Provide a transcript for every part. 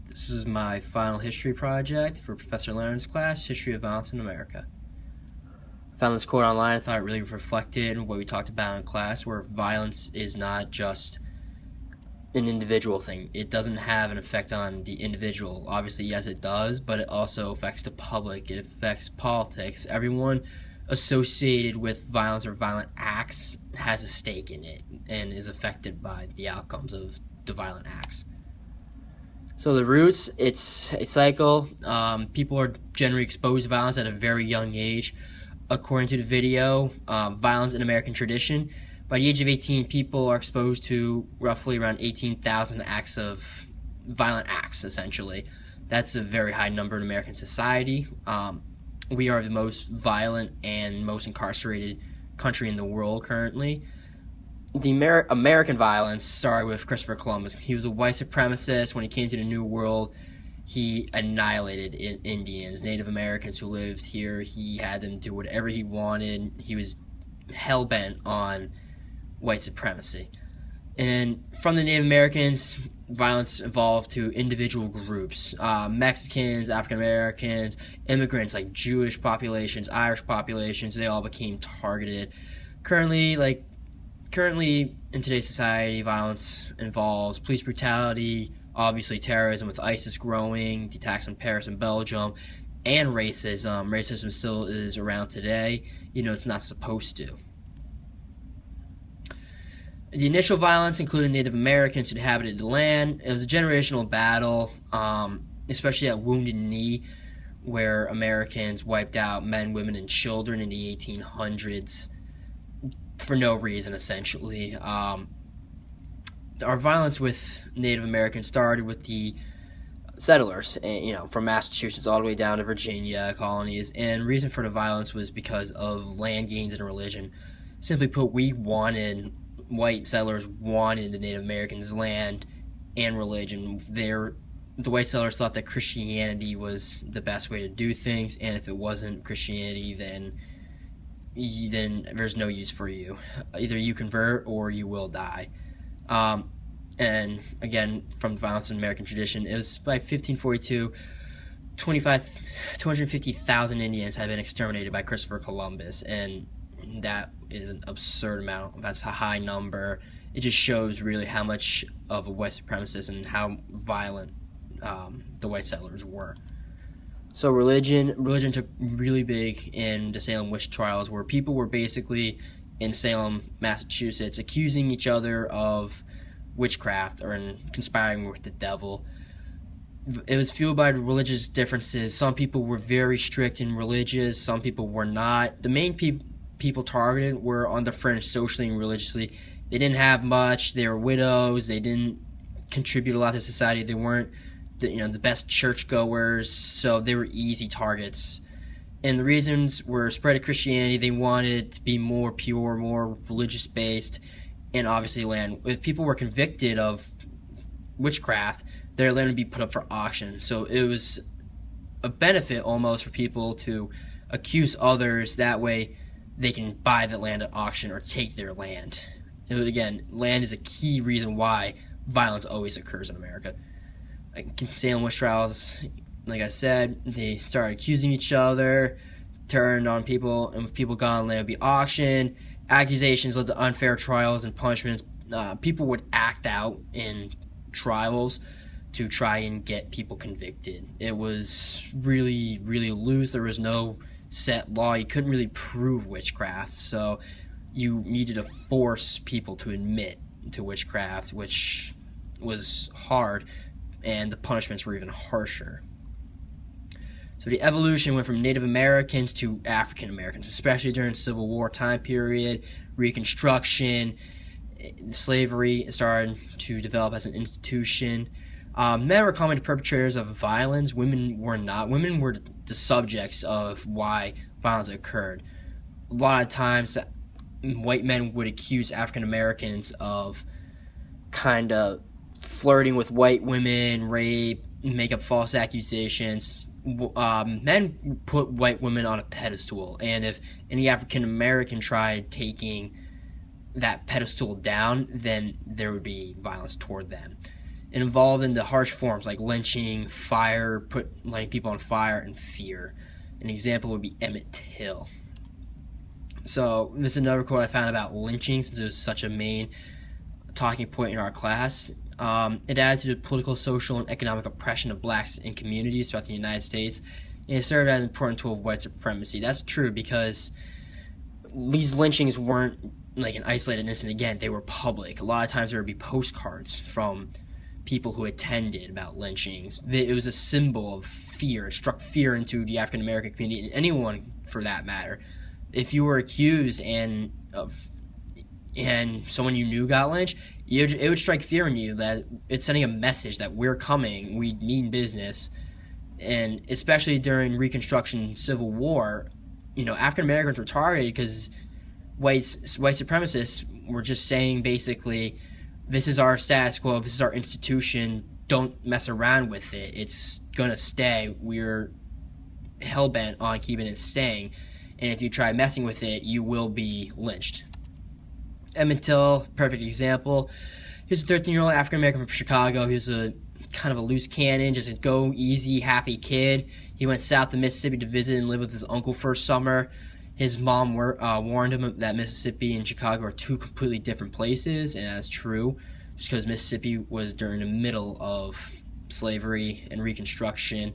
This is my final history project for Professor Leonard's class, History of Violence in America. I found this quote online. I thought it really reflected what we talked about in class, where violence is not just an individual thing. It doesn't have an effect on the individual. Obviously, yes, it does, but it also affects the public. It affects politics. Everyone associated with violence or violent acts has a stake in it and is affected by the outcomes of the violent acts. So the roots, it's a cycle. People are generally exposed to violence at a very young age. According to the video, Violence in American Tradition, by the age of 18, people are exposed to roughly around 18,000 acts of violent acts, essentially. That's a very high number in American society. We are the most violent and most incarcerated country in the world currently. The American violence started with Christopher Columbus. He was a white supremacist. When he came to the New World, he annihilated Indians, Native Americans who lived here. He had them do whatever he wanted. He was hell-bent on white supremacy. And from the Native Americans, violence evolved to individual groups. Mexicans, African Americans, immigrants like Jewish populations, Irish populations, they all became targeted. Currently in today's society, violence involves police brutality, obviously terrorism with ISIS growing, the attacks on Paris and Belgium, and racism. Racism still is around today. It's not supposed to. The initial violence included Native Americans who inhabited the land. It was a generational battle, especially at Wounded Knee, where Americans wiped out men, women, and children in the 1800s for no reason, essentially. Our violence with Native Americans started with the settlers, from Massachusetts all the way down to Virginia colonies, and the reason for the violence was because of land gains and religion. Simply put, white settlers wanted the Native Americans' land and religion. The white settlers thought that Christianity was the best way to do things, and if it wasn't Christianity, then there's no use for you. Either you convert or you will die. And again, from violence in American tradition, it was by 1542, 250,000 Indians had been exterminated by Christopher Columbus, and that is an absurd amount. That's a high number. It just shows really how much of a white supremacist and how violent the white settlers were. So religion took really big in the Salem witch trials, where people were basically in Salem, Massachusetts, accusing each other of witchcraft or conspiring with the devil. It was fueled by religious differences. Some people were very strict and religious. Some people were not. The main people targeted were on the fringe socially and religiously. They didn't have much. They were widows. They didn't contribute a lot to society. They weren't the best churchgoers, so they were easy targets. And the reasons were spread of Christianity. They wanted it to be more pure, more religious based, and obviously land. If people were convicted of witchcraft, their land would be put up for auction. So it was a benefit almost for people to accuse others. That way they can buy the land at auction or take their land. And again, land is a key reason why violence always occurs in America. Salem witch trials, like I said, they started accusing each other, turned on people, and with people gone, land would be auctioned. Accusations led to unfair trials and punishments. People would act out in trials to try and get people convicted. It was really, really loose. There was no set law. You couldn't really prove witchcraft, so you needed to force people to admit to witchcraft, which was hard, and the punishments were even harsher. So the evolution went from Native Americans to African Americans, especially during the Civil War time period, Reconstruction. Slavery started to develop as an institution. Men were common perpetrators of violence. Women were not. Women were the subjects of why violence occurred. A lot of times, white men would accuse African Americans of kind of flirting with white women, rape, make up false accusations. Men put white women on a pedestal, and if any African American tried taking that pedestal down, then there would be violence toward them. involved in the harsh forms like lynching, fire, lighting people on fire, and fear. An example would be Emmett Till. So this is another quote I found about lynching, since it was such a main talking point in our class. It adds to the political, social, and economic oppression of blacks in communities throughout the United States, and it served as an important tool of white supremacy. That's true, because these lynchings weren't like an isolated incident. Again, they were public. A lot of times there would be postcards from people who attended about lynchings. It was a symbol of fear. It struck fear into the African American community, and anyone for that matter. If you were accused and someone you knew got lynched, it would strike fear in you that it's sending a message that we're coming, we mean business. And especially during Reconstruction, Civil War, African Americans were targeted because white supremacists were just saying basically, this is our status quo, this is our institution, don't mess around with it, it's gonna stay, we're hell-bent on keeping it staying, and if you try messing with it, you will be lynched. Emmett Till, perfect example. He was a 13-year-old African-American from Chicago. He was a kind of a loose cannon, just a go easy, happy kid. He went south to Mississippi to visit and live with his uncle for a summer. His mom warned him that Mississippi and Chicago are two completely different places, and that's true, just because Mississippi was during the middle of slavery and Reconstruction.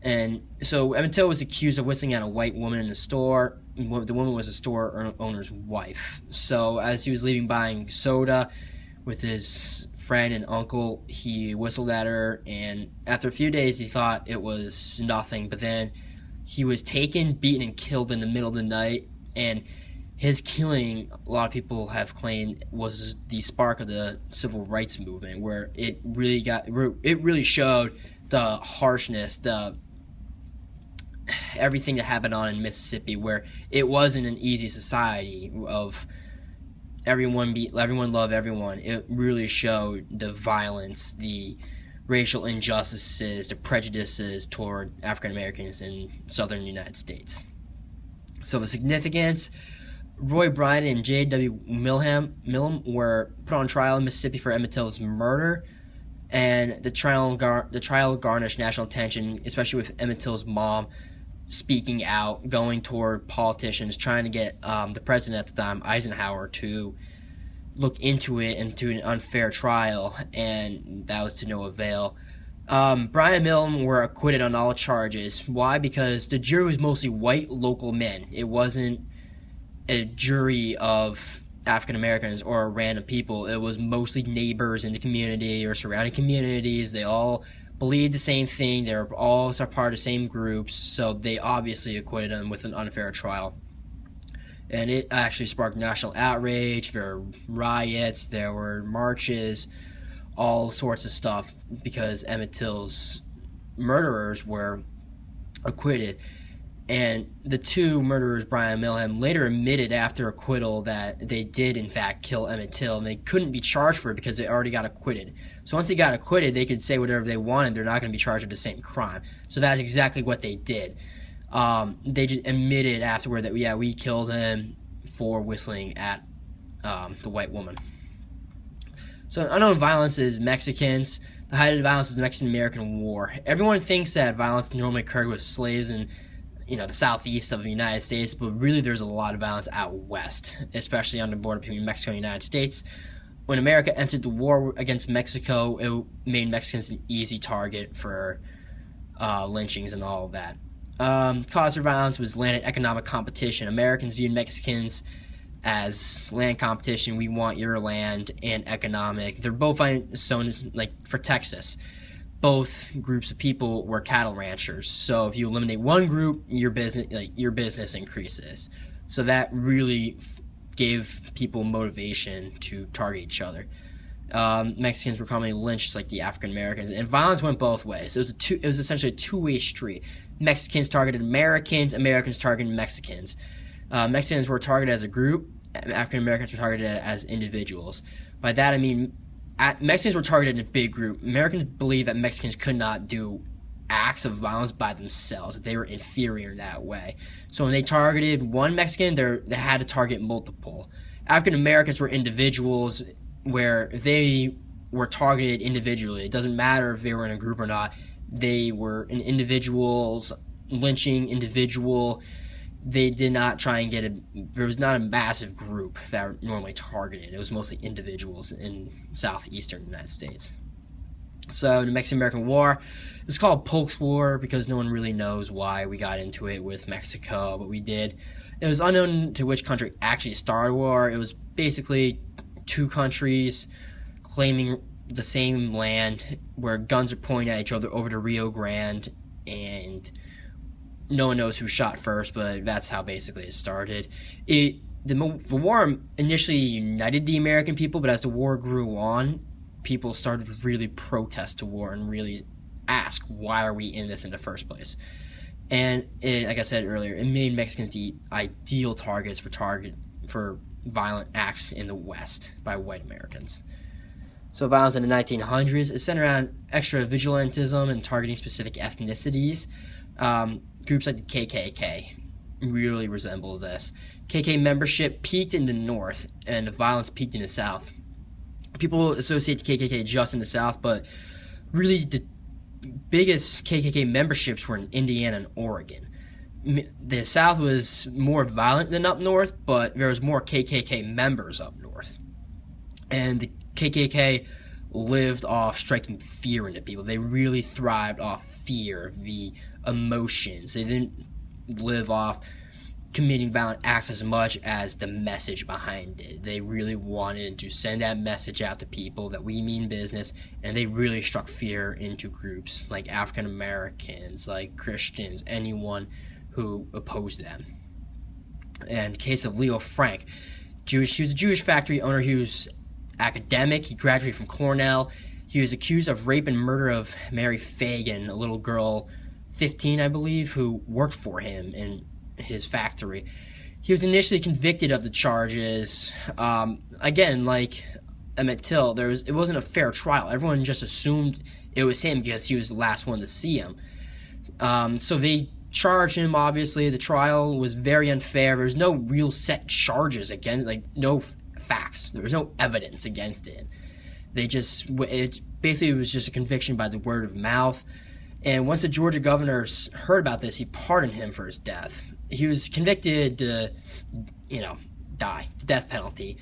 And so Emmett Till was accused of whistling at a white woman in a store. The woman was a store owner's wife. So as he was leaving buying soda with his friend and uncle, he whistled at her, and after a few days he thought it was nothing, but then he was taken, beaten, and killed in the middle of the night. And his killing, a lot of people have claimed, was the spark of the civil rights movement, where it really showed the harshness, everything that happened on in Mississippi, where it wasn't an easy society of everyone love everyone. It really showed the violence, the racial injustices, the prejudices toward African Americans in southern United States. So the significance: Roy Bryant and J.W. Milham were put on trial in Mississippi for Emmett Till's murder, and the trial garnished national attention, especially with Emmett Till's mom speaking out, going toward politicians, trying to get the president at the time, Eisenhower, to look into it and do an unfair trial, and that was to no avail. Bryant and Milham were acquitted on all charges. Why? Because the jury was mostly white local men. It wasn't a jury of African Americans or random people. It was mostly neighbors in the community or surrounding communities. They all believed the same thing. They were all part of the same groups, so they obviously acquitted them with an unfair trial. And it actually sparked national outrage. There were riots, there were marches, all sorts of stuff, because Emmett Till's murderers were acquitted. And the two murderers, Bryant and Milham, later admitted after acquittal that they did in fact kill Emmett Till, and they couldn't be charged for it because they already got acquitted. So once they got acquitted, they could say whatever they wanted. They're not going to be charged with the same crime. So that's exactly what they did. They just admitted afterward that, yeah, we killed him for whistling at the white woman. So unknown violence is Mexicans. The height of the violence is the Mexican-American War. Everyone thinks that violence normally occurred with slaves in the southeast of the United States, but really there's a lot of violence out west, especially on the border between Mexico and the United States. When America entered the war against Mexico, it made Mexicans an easy target for lynchings and all of that. Cause for violence was land and economic competition. Americans viewed Mexicans as land competition. We want your land, and economic. They're both sown like for Texas. Both groups of people were cattle ranchers. So if you eliminate one group, your business increases. So that really gave people motivation to target each other. Mexicans were commonly lynched like the African Americans, and violence went both ways. It was essentially a two-way street. Mexicans targeted Americans, Americans targeted Mexicans. Mexicans were targeted as a group, African Americans were targeted as individuals. By that I mean Mexicans were targeted in a big group. Americans believed that Mexicans could not do acts of violence by themselves, that they were inferior in that way. So when they targeted one Mexican, they had to target multiple. African Americans were individuals where they were targeted individually. It doesn't matter if they were in a group or not. They were in individuals, lynching individual. They did not try and there was not a massive group that were normally targeted. It was mostly individuals in southeastern United States. So the Mexican-American War is called Polk's War because no one really knows why we got into it with Mexico, but we did. It was unknown to which country actually started the war. It was basically two countries claiming the same land where guns are pointing at each other over the Rio Grande, and no one knows who shot first, but that's how basically it started. The war initially united the American people, but as the war grew on, people started to really protest the war and really ask, why are we in this in the first place? And like I said earlier, it made Mexicans the ideal targets for violent acts in the West by white Americans. So violence in the 1900s is centered around extra vigilantism and targeting specific ethnicities. Groups like the KKK really resemble this. KKK membership peaked in the North, and the violence peaked in the South. People associate the KKK just in the South, but really the biggest KKK memberships were in Indiana and Oregon. The South was more violent than up north, but there was more KKK members up north. And the KKK lived off striking fear into people. They really thrived off fear, the emotions. They didn't live off committing violent acts as much as the message behind it. They really wanted to send that message out to people that we mean business, and they really struck fear into groups like African Americans, like Christians, anyone who opposed them. And the case of Leo Frank, he was a Jewish factory owner. He was academic. He graduated from Cornell. He was accused of rape and murder of Mary Fagan, a little girl, 15, I believe, who worked for him in his factory. He was initially convicted of the charges. Again, like Emmett Till, it wasn't a fair trial. Everyone just assumed it was him because he was the last one to see him. So they charged him, obviously. The trial was very unfair. There was no real set charges against, no facts. There was no evidence against him. It basically was just a conviction by the word of mouth. And once the Georgia governor heard about this, he pardoned him for his death. He was convicted to, die, the death penalty.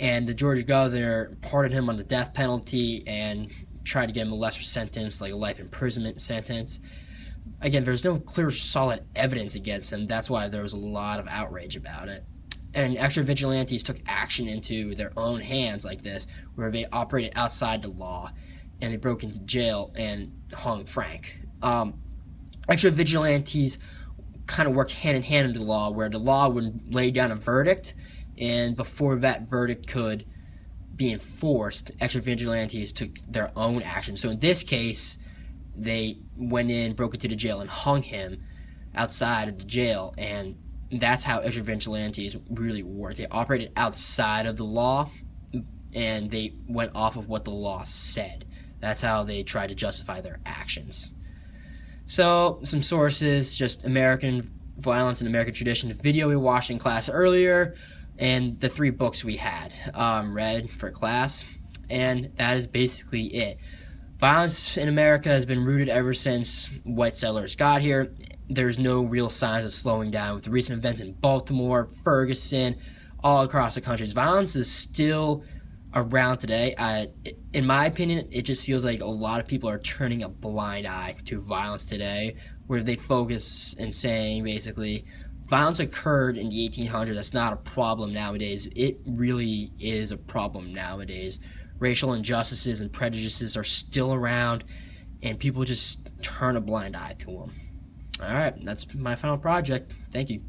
And the Georgia governor pardoned him on the death penalty and tried to get him a lesser sentence, like a life imprisonment sentence. Again, there's no clear, solid evidence against him. That's why there was a lot of outrage about it. And extra vigilantes took action into their own hands like this, where they operated outside the law, and they broke into jail and hung Frank. Extra vigilantes kind of worked hand in hand with the law, where the law would lay down a verdict, and before that verdict could be enforced, extra vigilantes took their own action. So in this case, they went in, broke into the jail, and hung him outside of the jail, and that's how extra vigilantes really work. They operated outside of the law, and they went off of what the law said. That's how they try to justify their actions. So, some sources, just American violence and American tradition, the video we watched in class earlier, and the 3 books we had read for class, and that is basically it. Violence in America has been rooted ever since white settlers got here. There's no real signs of slowing down with the recent events in Baltimore, Ferguson, all across the country. Violence is still around today. In my opinion, it just feels like a lot of people are turning a blind eye to violence today, where they focus and saying basically violence occurred in the 1800s. That's not a problem nowadays. It really is a problem nowadays. Racial injustices and prejudices are still around, and people just turn a blind eye to them. All right, that's my final project. Thank you.